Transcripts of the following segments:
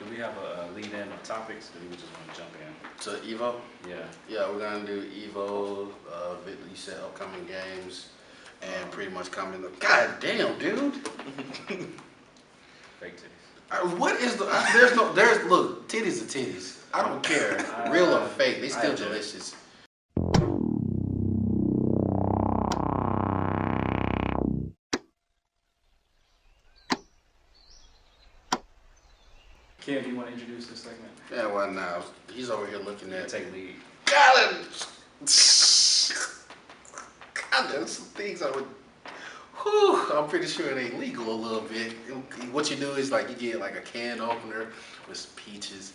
Do we have a lead-in of topics, or do we just want to jump in? To Evo? Yeah. Yeah, we're gonna do Evo, you said upcoming games, and pretty much coming up. God damn, dude! Fake titties. What is the, look, titties are titties. I don't care, real or fake, they still delicious. Kev, you want to introduce this segment? Yeah, well now, he's over here looking at. Take lead. God, there's some things I would. Whew, I'm pretty sure it ain't legal a little bit. What you do is like you get like a can opener with some peaches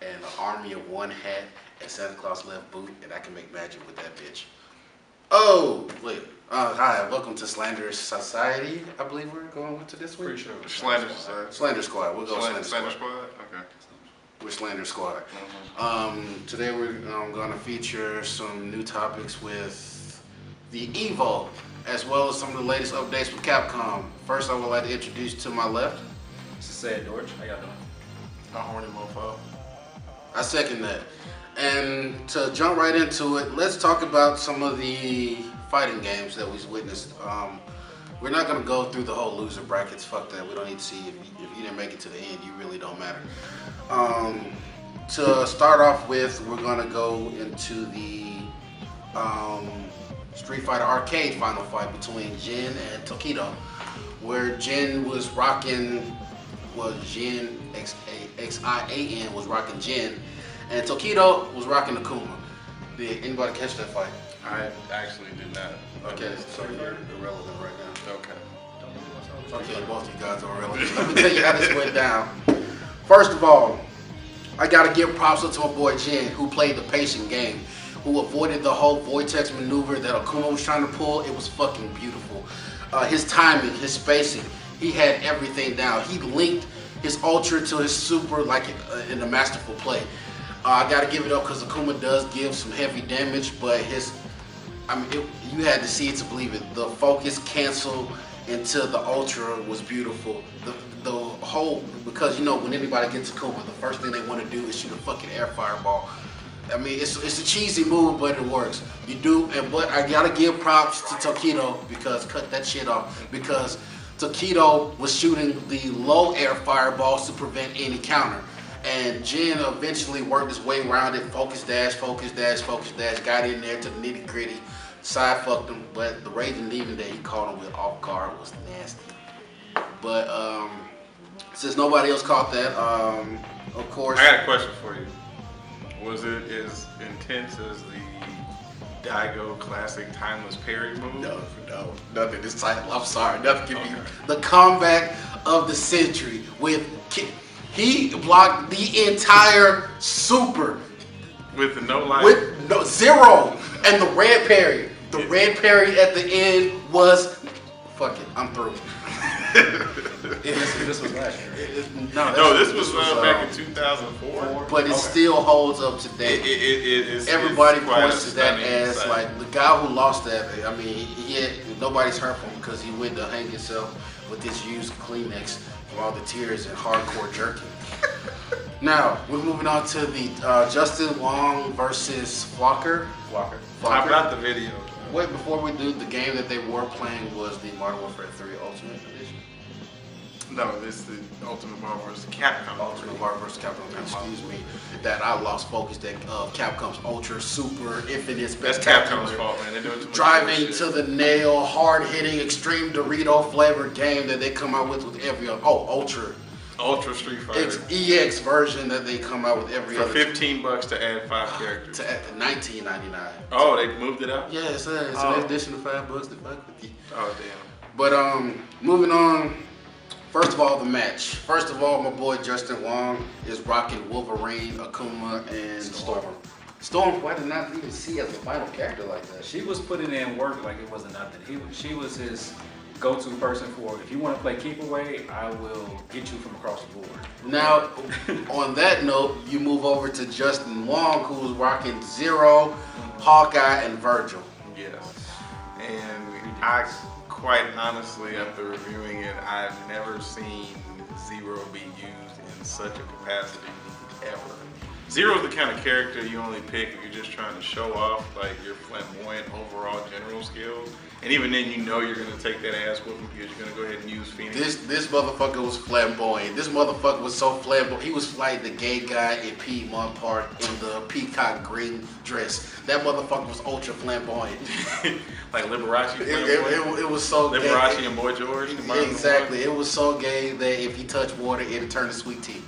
and an army of one hat and Santa Claus left boot, and I can make magic with that bitch. Oh, wait. Hi, welcome to Slander Society. I believe we're going to this week. Pretty sure. Slander Society. Slander Squad. We'll go Slander Squad. Okay. We're Slander Squad. Mm-hmm. Today we're going to feature some new topics with the Evo, as well as some of the latest updates with Capcom. First, I would like to introduce to my left. This is Sad George. How y'all doing? A horny mofo. I second that. And to jump right into it, let's talk about some of the fighting games that we've witnessed. We're not going to go through the whole loser brackets. Fuck that. We don't need to see if you didn't make it to the end. You really don't matter. To start off with, we're going to go into the Street Fighter Arcade final fight between Jin and Tokido, where Jin was rocking, Jin, Xian was rocking Jin, and Tokido was rocking Akuma. Did anybody catch that fight? I actually did not. Okay, so you're irrelevant right now. Okay. Okay, both of you guys are irrelevant. Let me tell you how this went down. First of all, I gotta give props up to my boy Jin, who played the patient game, who avoided the whole vortex maneuver that Akuma was trying to pull. It was fucking beautiful. His timing, his spacing, he had everything down. He linked his ultra to his super like in a masterful play. I gotta give it up because Akuma does give some heavy damage, but you had to see it to believe it. The focus cancel into the ultra was beautiful. The whole, because you know when anybody gets Akuma, the first thing they want to do is shoot a fucking air fireball. I mean, it's a cheesy move, but it works. You do, but I gotta give props to Tokido because cut that shit off because Tokido was shooting the low air fireballs to prevent any counter. And Jin eventually worked his way around it, focus dash, got in there to the nitty gritty, side fucked him, but the Raging Demon that he caught him with off guard was nasty. But since nobody else caught that, of course. I got a question for you. Was it as intense as the Daigo classic timeless parry move? No, nothing this title. I'm sorry, nothing can be the comeback of the century with. He blocked the entire super. With no life? With no zero. And the red parry. The red parry at the end was, fuck it, I'm through. This was last year. No, this was back in 2004. But it still holds up today. Everybody points to that as like the guy who lost that. I mean, nobody's heard from him because he went to hang himself with this used Kleenex from all the tears and hardcore jerking. Now we're moving on to the Justin Wong versus Flocker. How about the video? Wait, before we do, the game that they were playing was the Modern Warfare 3 Ultimate Edition. No, this is the Ultimate Marvel vs. Capcom. Ultimate Marvel vs. Capcom. Excuse me, that I lost focus. That Capcom's Ultra, Super, Infinite, That's Spectacular. Capcom's fault, man. They're doing too much driving shit. to the nail, hard-hitting, extreme Dorito flavored game that they come out with every other. Oh, Ultra Street Fighter. EX version that they come out with every for other. $15 to add 5 characters. To add $19.99. Oh, they moved it up? Yeah, it's an additional $5 to fuck with you. Oh, damn. But moving on. First of all, the match. First of all, my boy Justin Wong is rocking Wolverine, Akuma, and Storm. Storm, why did not even see as a final character like that? She was putting in work like it wasn't nothing. She was his go-to person for, if you want to play keep away, I will get you from across the board. Now, on that note, you move over to Justin Wong, who was rocking Zero, Hawkeye, and Virgil. Yes. And I quite honestly, after reviewing it, I've never seen Zero be used in in such a capacity ever. Zero's the kind of character you only pick if you're just trying to show off like your flamboyant overall general skills. And even then, you know you're gonna take that ass whooping because you're gonna go ahead and use Phoenix. This motherfucker was flamboyant. This motherfucker was so flamboyant. He was like the gay guy in Piedmont Park in the peacock green dress. That motherfucker was ultra flamboyant. Like Liberace flamboyant. It was so Liberace gay. and Boy George. Exactly. It was so gay that if he touched water, it'd turn to sweet tea.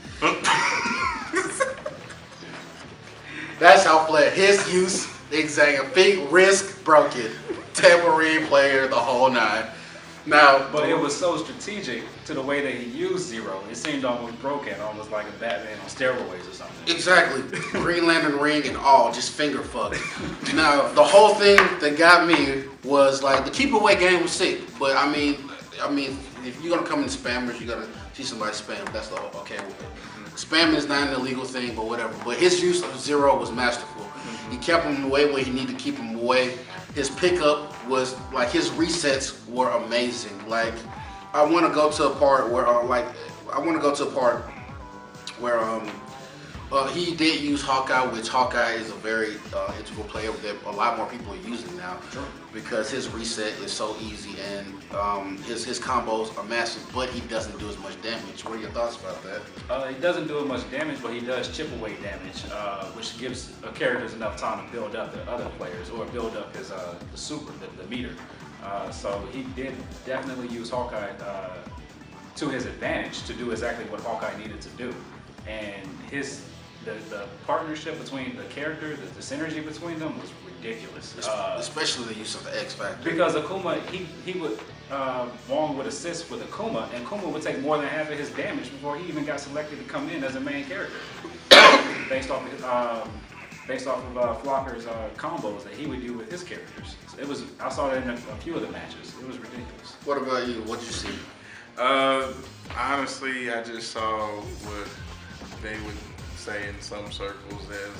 That's how flat his use. Exactly. Big risk broken. Tambourine player, the whole nine. Now, But it was so strategic to the way that he used Zero. It seemed almost broken, almost like a Batman on steroids or something. exactly. Green Lantern ring and all, just finger fucked. Now, the whole thing that got me was like the keep away game was sick, but I mean, if you're gonna come in spammers, you gotta see somebody spam. That's the whole okay with it. Spamming is not an illegal thing, but whatever. But his use of Zero was masterful. He kept him away when he needed to keep him away. His pickup was like his resets were amazing. Like I want to go to a part where he did use Hawkeye, which Hawkeye is a very integral player that a lot more people are using now. Sure. Because his reset is so easy and his combos are massive, but he doesn't do as much damage. What are your thoughts about that? He doesn't do as much damage, but he does chip away damage, which gives characters enough time to build up the other players or build up his the super, the meter. So he did definitely use Hawkeye to his advantage to do exactly what Hawkeye needed to do. And the partnership between the characters, the synergy between them was ridiculous. Especially the use of the X Factor. Because Akuma, he would, Wong would assist with Akuma, and Akuma would take more than half of his damage before he even got selected to come in as a main character. based off of Flocker's combos that he would do with his characters. So I saw that in a few of the matches. It was ridiculous. What about you? What'd you see? Honestly, I just saw what they would say in some circles as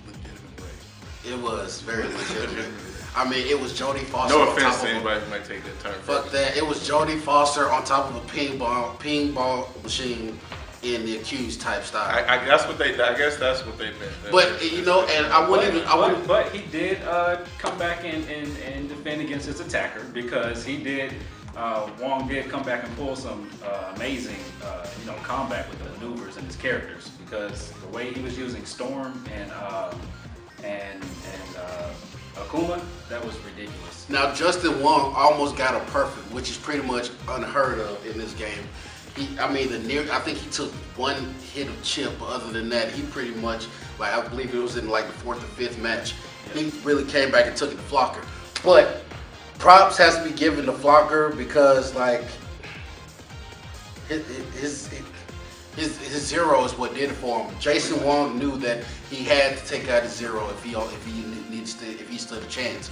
legitimate race. It was very legitimate. I mean, it was Jodie Foster. No on offense top to of anybody who might take that term. Fuck that. It was Jodie Foster on top of a pinball machine in the accused type style. I guess that's what they've been. But you know, and I wouldn't. But he did come back and defend against his attacker because he did. Wong did come back and pull some amazing, combat with the maneuvers and his characters because the way he was using Storm and Akuma, that was ridiculous. Now Justin Wong almost got a perfect, which is pretty much unheard of in this game. I think he took one hit of chip, but other than that, he pretty much, like I believe it was in like the 4th or 5th match, he really came back and took it to Flocker. But props has to be given to Flocker because like his Zero is what did it for him. Jason Wong knew that he had to take out his Zero if he stood a chance.